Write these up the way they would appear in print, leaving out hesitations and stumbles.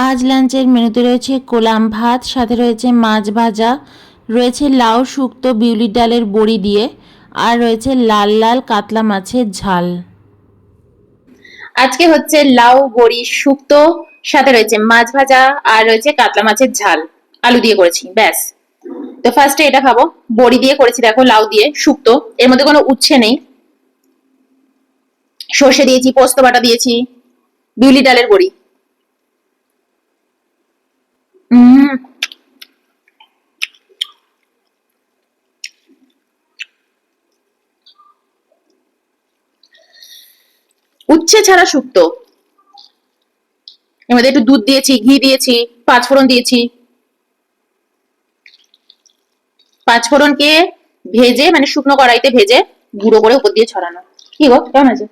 আজ লাঞ্চের মেনুতে রয়েছে কোলাম ভাত, সাথে রয়েছে মাছ ভাজা, রয়েছে লাউ শুক্তো বিউলির ডালের বড়ি দিয়ে, আর রয়েছে লাল লাল কাতলা মাছের ঝাল। আজকে হচ্ছে লাউ বড়ি শুক্তো, সাথে রয়েছে মাছ ভাজা, আর রয়েছে কাতলা মাছের ঝাল। আলু দিয়ে করেছি, ব্যাস। তো ফার্স্টে এটা খাবো। বড়ি দিয়ে করেছি, দেখো, লাউ দিয়ে শুক্তো। এর মধ্যে কোনো উচ্ছে নেই। সর্ষে দিয়েছি, পোস্ত বাটা দিয়েছি, বিউলি ডালের বড়ি। উম উচ্ছে ছাড়া শুক্তো। এর মধ্যে একটু দুধ দিয়েছি, ঘি দিয়েছি, পাঁচফোড়ন দিয়েছি। পাঁচফোড়নকে ভেজে, মানে শুকনো কড়াইতে ভেজে গুঁড়ো করে উপর দিয়ে ছড়ানো। কি গো, কেমন আছে?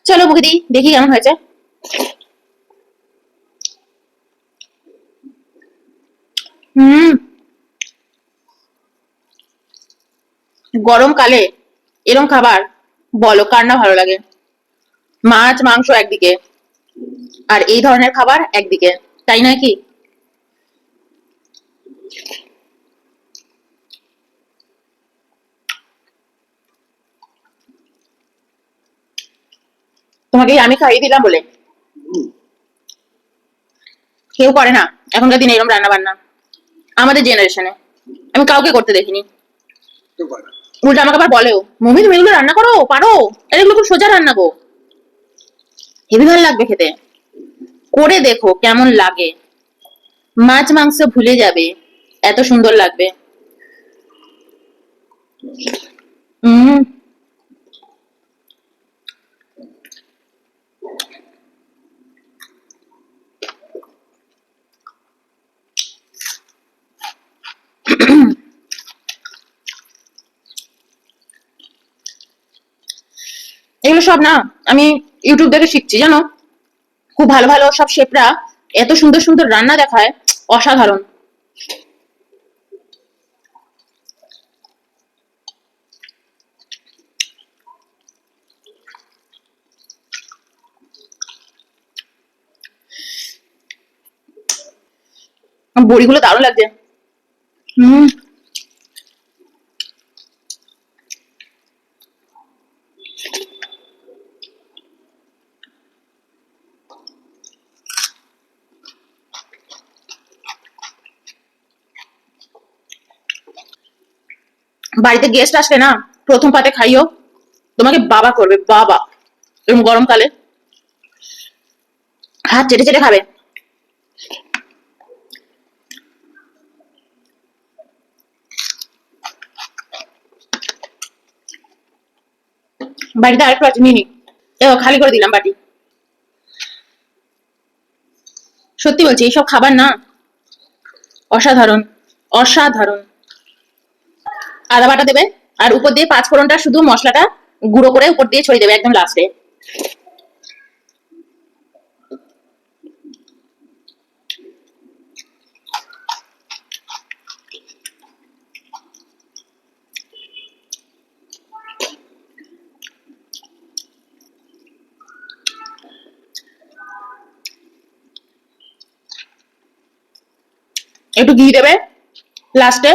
চলো মুখে দিই, দেখি কেমন হয়েছে। হুম। গরমকালে এরম খাবার বলো কার না ভালো লাগে? মাছ মাংস একদিকে, আর এই ধরনের খাবার একদিকে, তাই নয় কি? তোমাকে আমি খাইয়ে দিলাম বলে কেউ করে না এখনকার দিনে এরকম রান্না বান্না, আমাদের জেনারেশনে আমি কাউকে করতে দেখিনি। উল্টা আমাকে আবার বলেও, মম্মি তুমি এগুলো রান্না করো, পারো? এগুলো খুব সোজা রান্না গো, হেভি ভালো লাগবে খেতে, করে দেখো কেমন লাগে। মাছ মাংস ভুলে যাবে, এত সুন্দর লাগবে। হম। এগুলো সব না আমি ইউটিউব দেখে শিখছি, জানো। খুব ভালো ভালো সব শেফরা এত সুন্দর সুন্দর রান্না দেখায়, অসাধারণ। বড়িগুলো দারুণ লাগছে। হম। বাড়িতে গেস্ট আসলে না, প্রথম পাতে খাইও, তোমাকে বাবা করবে, বাবা। এরকম গরমকালে হাত চেটে চেটে খাবে। বাড়িতে আরেকটু আছে, নিয়ে নি। খালি করে দিলাম বাটি। সত্যি বলছি, এইসব খাবার না অসাধারণ, অসাধারণ। আদা বাটা দেবে, আর উপর দিয়ে পাঁচফোড়নটা শুধু মশলাটা গুঁড়ো করে উপর দিয়ে ছড়িয়ে দেবে একদম লাস্টে। একটু ঘি দেবে লাস্টে,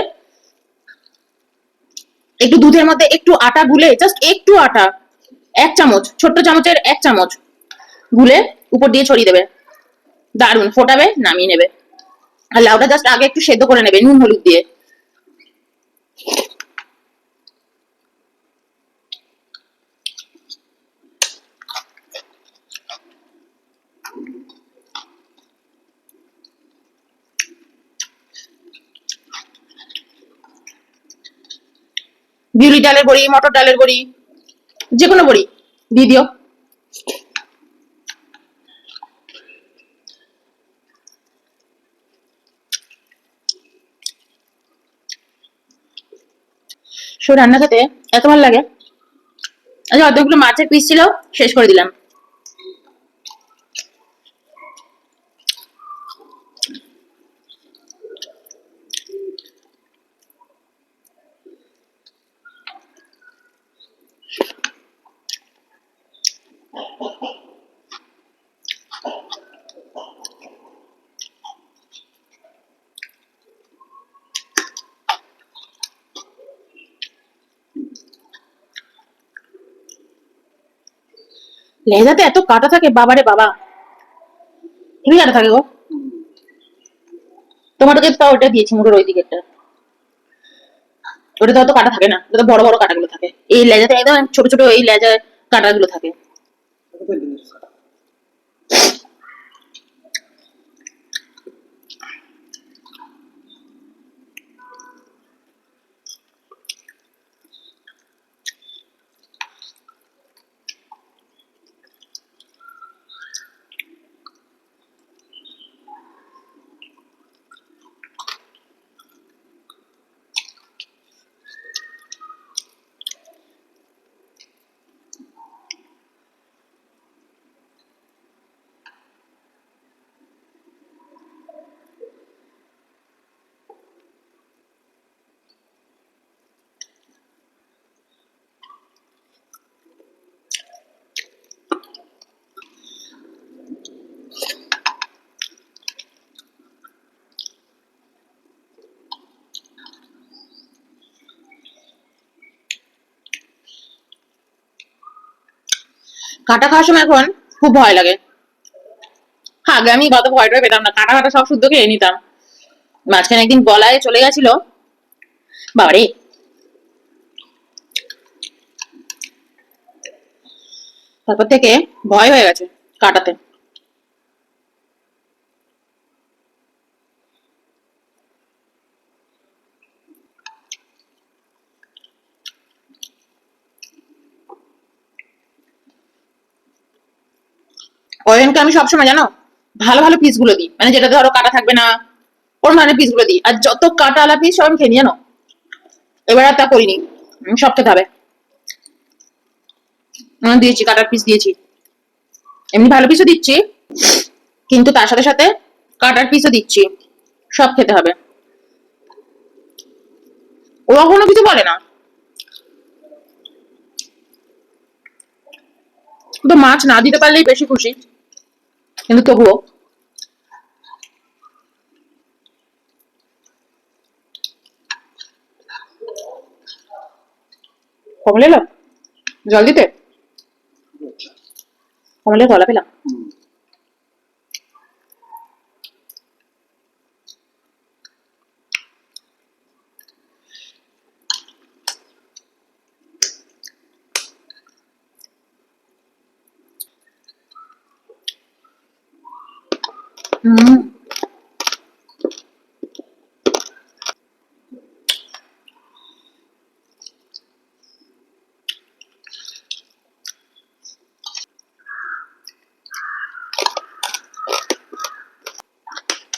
একটু দুধের মধ্যে একটু আটা গুলে, জাস্ট একটু আটা, এক চামচ, ছোট্ট চামচের এক চামচ গুলে উপর দিয়ে ছড়িয়ে দেবে। দারুন ফোটাবে, নামিয়ে নেবে। আর লাউটা জাস্ট আগে একটু সেদ্ধ করে নেবে নুন হলুদ দিয়ে। বিউলি ডালের বড়ি, মটর ডালের বড়ি, যে কোনো বড়ি দিয়ে দিও। সো রান্না খেতে এত ভালো লাগে। আচ্ছা, অতগুলো মাছের পিস ছিল, শেষ করে দিলাম। লেজাতে এত কাটা থাকে, বাবারে বাবা, হেবি কাটা থাকে গো। তোমাদেরকে তাও ওটা দিয়েছি, মুখের ওই দিকেরটা, ওটা তো অত কাটা থাকে না, ওটা তো বড় বড় কাটাগুলো থাকে। এই লেজাতে একদম ছোট ছোট এই লেজায় কাটাগুলো থাকে। কাটা খাওয়ার সময় এখন খুব ভয় লাগে। আগে আমি কত ভয়টা পেতাম না, কাটা কাটা সব শুদ্ধ খেয়ে নিতাম। মাঝখানে একদিন গলায় চলে গেছিল, বাবারে, তারপর থেকে ভয় হয়ে গেছে কাটাতে। অয়নকে আমি সবসময় জানো ভালো ভালো পিস গুলো দিই, মানে যেটা ধরো কাটা থাকবে না, ওর মানে পিস গুলো দিই, আর যত কাটা আলা পিস সব আমি খেয়ে নিই জানো। এবার আর তা করিনি, সব খেতে হবে। দিয়েছি, কাটার পিস দিয়েছি, এমনি ভালো পিসও দিচ্ছি, কিন্তু তার সাথে সাথে কাটার পিসও দিচ্ছি, সব খেতে হবে। ওরা কোনো কিছু বলে না, তো মাছ না দিতে পারলেই বেশি খুশি, কিন্তু তবুও। কমলে এলো জল দিতে, কমলে গলা পেলাম। হুম,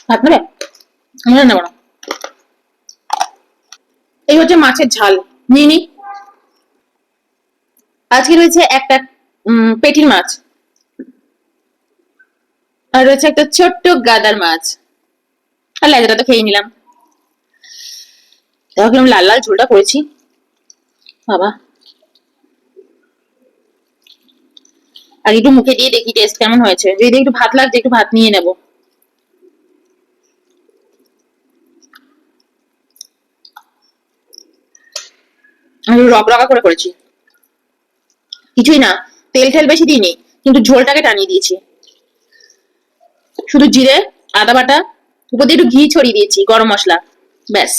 ভাত নেবে? আমি নেবো না। এই হচ্ছে মাছের ঝাল, নিয়ে নি। আজকে রয়েছে একটা পেটির মাছ, আর রয়েছে একটা ছোট্ট গাদার মাছ, আর লেজাটা তো খেয়ে নিলাম। দেখো কিরকম লাল লাল ঝোলটা করেছি, বাবা। আর একটু মুখে দিয়ে দেখি টেস্ট কেমন হয়েছে, যদি একটু ভাত লাগছে একটু ভাত নিয়ে নেবো। আমি রক রকা করে করেছি, কিছুই না, তেল টেল বেশি দিইনি, কিন্তু ঝোলটাকে টানিয়ে দিয়েছি। শুধু জিরে, আদা বাটা, উপর দিয়ে একটু ঘি ছড়িয়ে দিয়েছি, গরম মশলা, ব্যাস।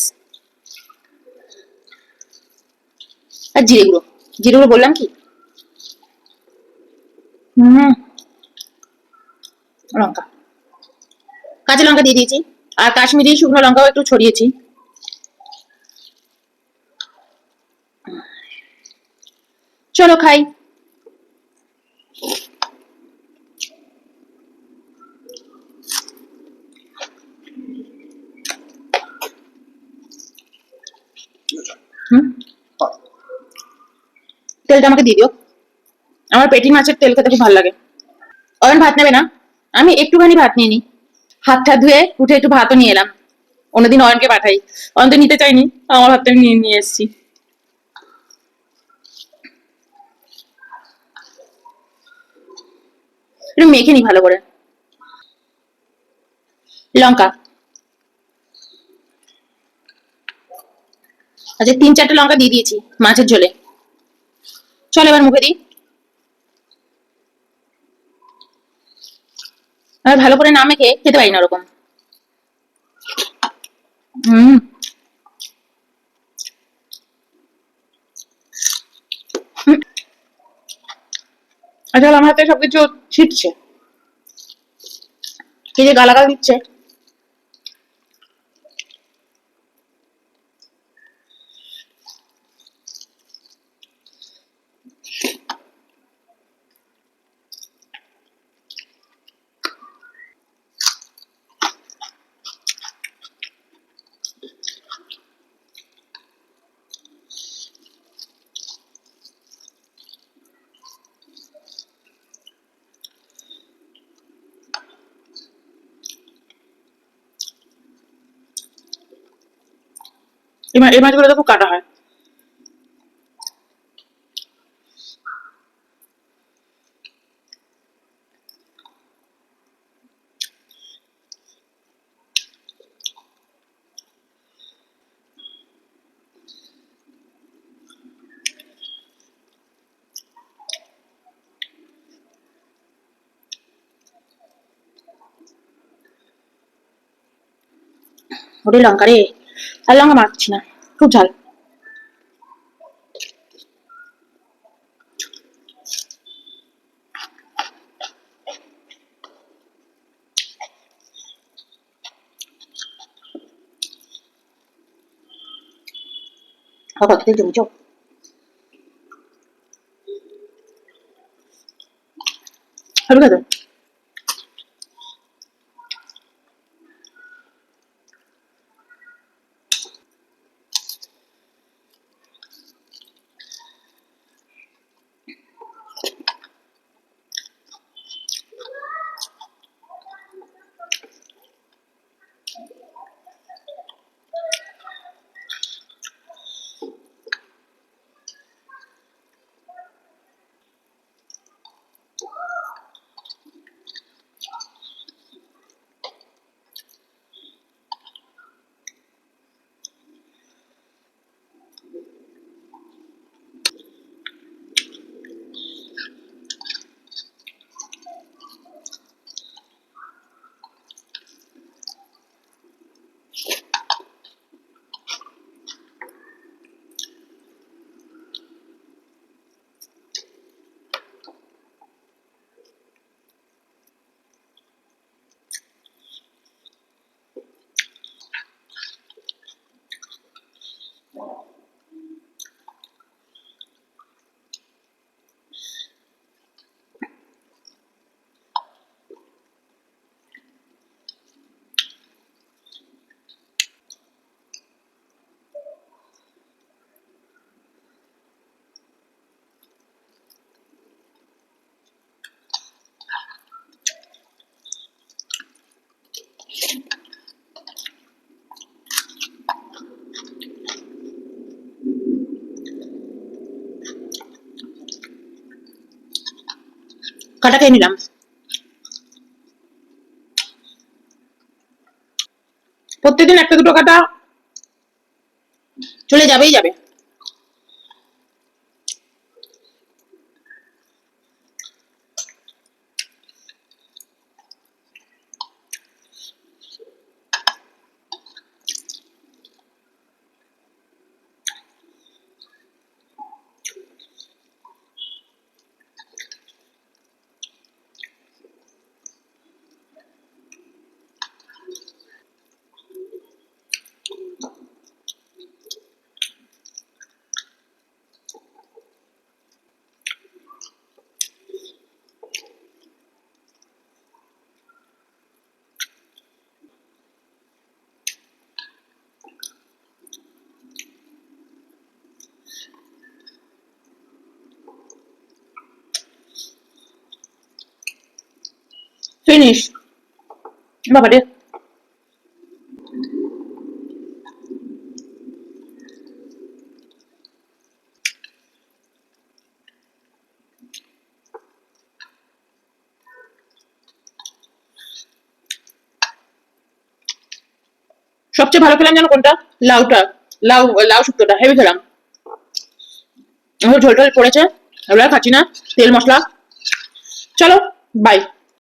আর জিরে গুঁড়ো, জিরে গুঁড়ো বললাম কি, লঙ্কা, কাঁচা লঙ্কা দিয়ে দিয়েছি, আর কাশ্মীরি শুকনো লঙ্কাও একটু ছড়িয়েছি। চলো খাই। হুম, তেলটা আমাকে দিয়ে দিও, আমার পেটি মাছের তেল খেতে খুব ভালো লাগে। অয়ন ভাত নেবে না, আমি একটুখানি ভাত নিয়ে নি, হাতটা ধুয়ে উঠে একটু ভাতও নিয়ে এলাম। অন্যদিন অয়নকে পাঠাই, অয়ন তো নিতে চাইনি, আমার হাতটা আমি নিয়ে নিয়ে এসেছি। একটু মেখে নি ভালো করে। লঙ্কা, আচ্ছা 3-4টে লঙ্কা দিয়ে দিয়েছি মাছের ঝোলে। চল এবার মুখে দিই। আর ভালো করে না মেখে খেতে পারি না ওরকম। হুম। আচ্ছা আমার হাতে সবকিছু ছিটছে, কি যে গালাগাল দিচ্ছে। এই মাছগুলো তো খুব কাটা হয়। ওরে লঙ্কা রে, আর লঙ্কা মাখছি না, খুব ঝাল। কত থেকে জমিছ। হবে খেতে। কাটা খেয়ে নিলাম। প্রত্যেকদিন একটা দুটো কাটা চলে যাবেই যাবে। ফিনিশ বাবা রে। সবচেয়ে ভালো খেলাম জানো কোনটা? লাউটা, লাউ লাউ শুক্তোটা হেভি খেলাম। ঝোল টোল পড়েছে, এগুলো আর খাচ্ছি না, তেল মশলা। চলো বাই।